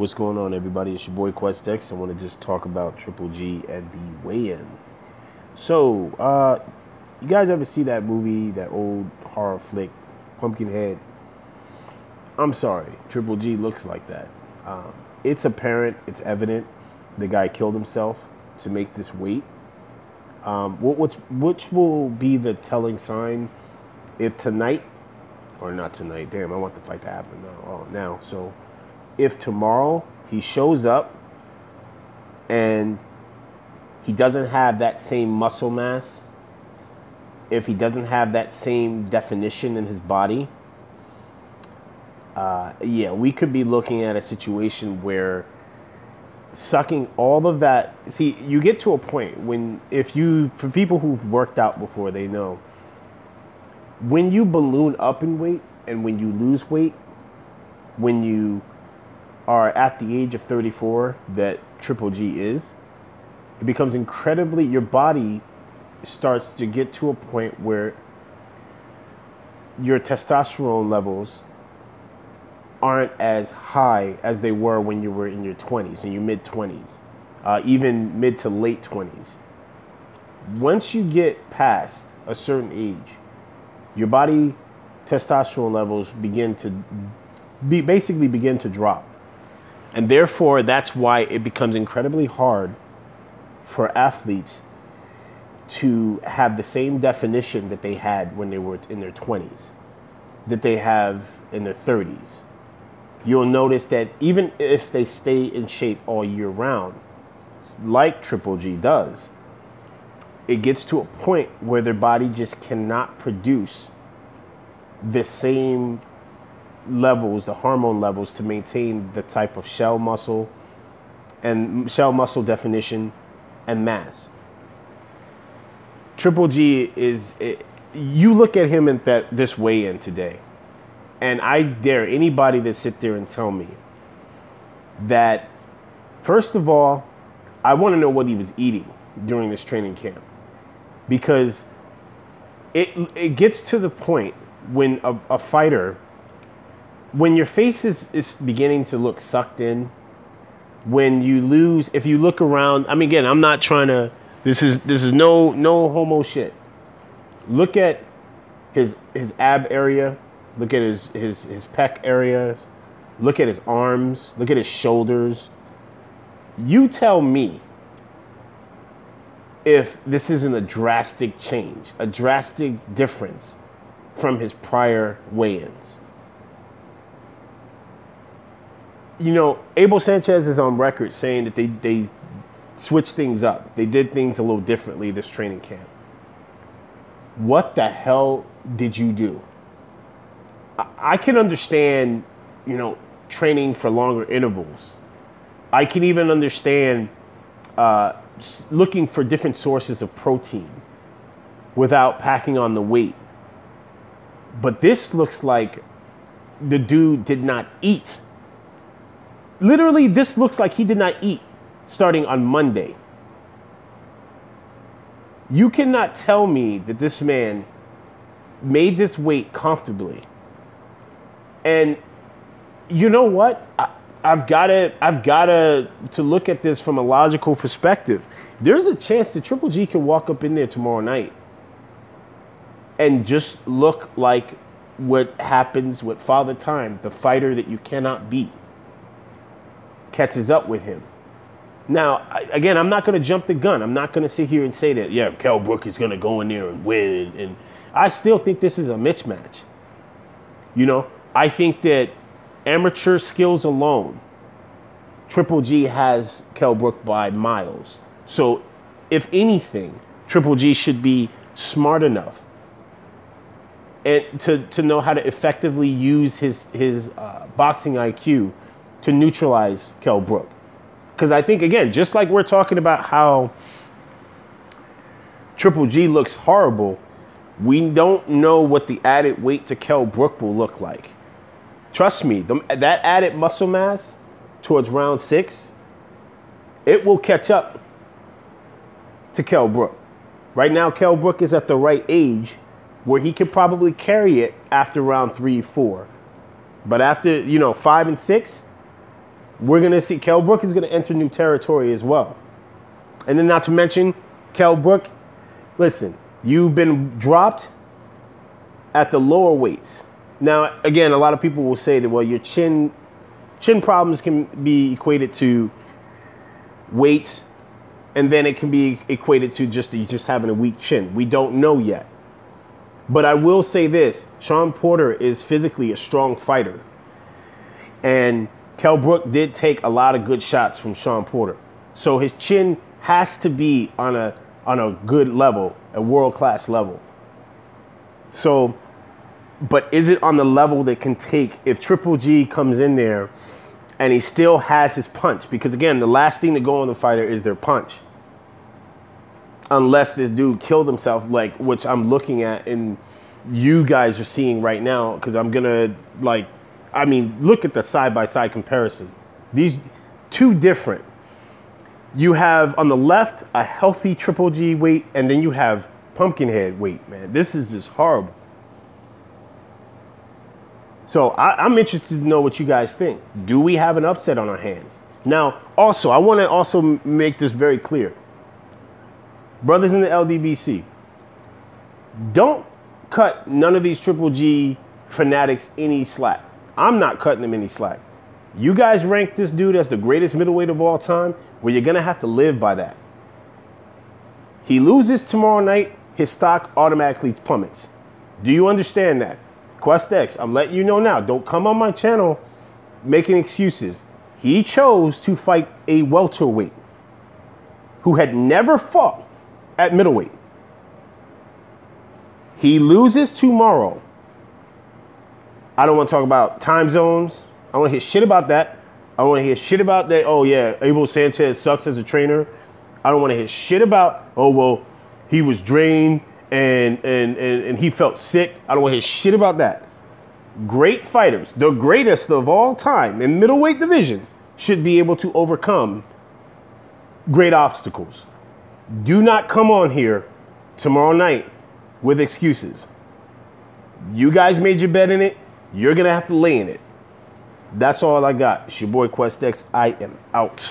What's going on, everybody? It's your boy QuestX. I want to just talk about Triple G and the weigh-in. So, you guys ever see that movie, that old horror flick, Pumpkinhead? I'm sorry, Triple G looks like that. It's apparent, it's evident, the guy killed himself to make this weight. Which will be the telling sign if tonight, or not tonight, damn, I want the fight to happen now. So if tomorrow he shows up and he doesn't have that same muscle mass, if he doesn't have that same definition in his body, yeah, we could be looking at a situation where sucking all of that. See, you get to a point when, for people who've worked out before, they know when you balloon up in weight and when you lose weight, when you are at the age of 34 that Triple G is, it becomes incredibly, your body starts to get to a point where your testosterone levels aren't as high as they were when you were in your 20s, in your mid-20s, even mid to late 20s. Once you get past a certain age, your body testosterone levels begin to drop. And therefore, that's why it becomes incredibly hard for athletes to have the same definition that they had when they were in their 20s, that they have in their 30s. You'll notice that even if they stay in shape all year round, like Triple G does, it gets to a point where their body just cannot produce the same levels, the hormone levels, to maintain the type of shell muscle definition and mass. Triple G you look at him at this weigh-in today, and I dare anybody to sit there and tell me that, first of all, I want to know what he was eating during this training camp, because it gets to the point when a fighter, when your face is beginning to look sucked in, when you lose, if you look around, I mean, again, I'm not trying to, this is no homo shit. Look at his ab area, look at his pec areas, look at his arms, look at his shoulders. You tell me if this isn't a drastic change, a drastic difference from his prior weigh-ins. You know, Abel Sanchez is on record saying that they switched things up. They did things a little differently this training camp. What the hell did you do? I can understand, training for longer intervals. I can even understand looking for different sources of protein without packing on the weight. But this looks like the dude did not eat. Literally, this looks like he did not eat starting on Monday. You cannot tell me that this man made this weight comfortably. And you know what? I've got to look at this from a logical perspective. There's a chance that Triple G can walk up in there tomorrow night and just look like what happens with Father Time, the fighter that you cannot beat, catches up with him. Now, again, I'm not going to jump the gun. I'm not going to sit here and say that, yeah, Kell Brook is going to go in there and win. And I still think this is a mismatch. I think that amateur skills alone, Triple G has Kell Brook by miles. So, if anything, Triple G should be smart enough and to know how to effectively use his boxing IQ to neutralize Kell Brook. Because I think, again, just like we're talking about how Triple G looks horrible, we don't know what the added weight to Kell Brook will look like. Trust me, that added muscle mass towards round 6, it will catch up to Kell Brook. Right now, Kell Brook is at the right age where he could probably carry it after round 3, 4. But after, 5 and 6, We're going to see Kell Brook is going to enter new territory as well. And then not to mention, Kell Brook, listen, you've been dropped at the lower weights. Now, again, a lot of people will say that, well, your chin problems can be equated to weight, and then it can be equated to just having a weak chin. We don't know yet. But I will say this, Shawn Porter is physically a strong fighter. And Kell Brook did take a lot of good shots from Shawn Porter. So his chin has to be on a good level, a world-class level. So, but is it on the level that can take, if Triple G comes in there and he still has his punch? Because again, the last thing to go on the fighter is their punch. Unless this dude killed himself, like, which I'm looking at and you guys are seeing right now, because I'm gonna, like, I mean, look at the side-by-side comparison. These two different. You have on the left a healthy Triple G weight, and then you have Pumpkinhead weight, man. This is just horrible. So I'm interested to know what you guys think. Do we have an upset on our hands? Now, also, I want to also make this very clear. Brothers in the LDBC, don't cut none of these Triple G fanatics any slack. I'm not cutting them any slack. You guys rank this dude as the greatest middleweight of all time, well, you're going to have to live by that. He loses tomorrow night, his stock automatically plummets. Do you understand that? QuestX, I'm letting you know now. Don't come on my channel making excuses. He chose to fight a welterweight who had never fought at middleweight. He loses tomorrow. I don't want to talk about time zones. I don't want to hear shit about that. I don't want to hear shit about that. Oh, yeah, Abel Sanchez sucks as a trainer. I don't want to hear shit about, oh, well, he was drained and he felt sick. I don't want to hear shit about that. Great fighters, the greatest of all time in middleweight division, should be able to overcome great obstacles. Do not come on here tomorrow night with excuses. You guys made your bet in it. You're going to have to lay in it. That's all I got. It's your boy QuestX. I am out.